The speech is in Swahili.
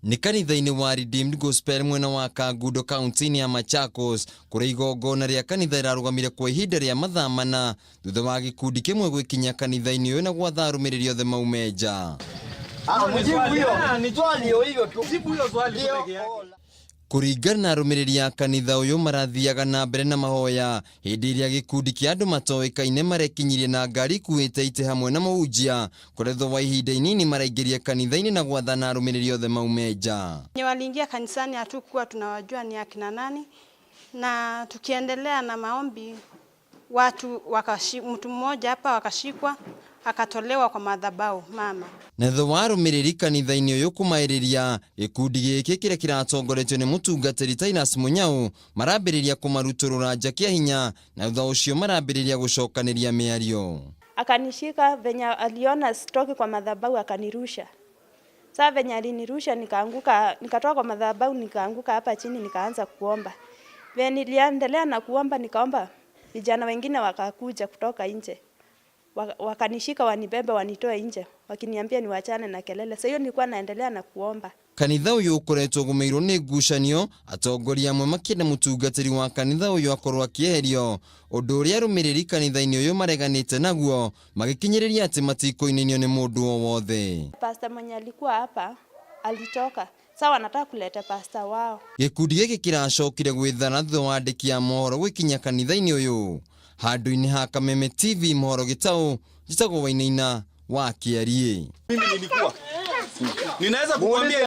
Ni kanitha-ini wa Redeemed Gospel mwena wa Kanzalu kaunti-ini ya Machakos kuri Igongona ria kanitha irarugamire kwa ihinda ria mathaa mana thutha wa gikundi kimwe gwikinyia kanitha-ini uyu na gwatha arumiriri othe maumeja. Kuringana na arumiriri ya kanitha uyu marathiaga na mbere na mahoya hindi iria gikundi kia andu gitoikaine marekinyirie na ngari kuite ite hamwe na muhunjia kuretwo wa ihinda inini maraingiria kanitha-ini na gwathana arumiriri othe maumeja. Waliingia kanisani hatukuwa tunawajua ni akina nani, na tukiendelea na maombi mtu mmoja hapa wakashikwa akatolewa kwa madhabahu mama. Netho wa arumiriri kanitha-ini uyu kumairiria gikundi giki kiria kiratongoretio ni mutungatiri Titus Munyau marambiriria kumaruturura nja kiahinya na thutha ucio marambiriria gucokaniria miario. Akanishika venya aliona stroke kwa madhabahu akanirusha. Sasa venya alinirusha nikaanguka, nikatoka kwa madhabahu nikaanguka hapa chini nikaanza kuomba. Venya niliendelea na kuomba nikaomba, vijana wengine wakakuja kutoka nje. Wakanishika wanibebe wanitoe nje wakiniambia niwachane na kelele. Sasa hiyo nilikuwa naendelea na kuomba. Kanitha uyu ukoretwo ugumiirwo ni ngucanio atongoria amwe makienda mutungatiri wa kanitha uyu akorwo akieherio undu uria arumiriri kanitha-ini uyu mareganite naguo magikinyiriria ati matikoinenio ni mundu o wothe. Pastor mwenye alikuwa hapa alitoka. Sawa nataka kuleta pastor wao. Gikundi giki kiracokire gwithana thutha wa andiki ya mohoro gwikinyia kanitha-ini uyu. Handu-ini ha Kameme TV mohoro gitau jitagwo Wainaina wa Kiarie. Mimi nilikuwa ninaweza kukuambia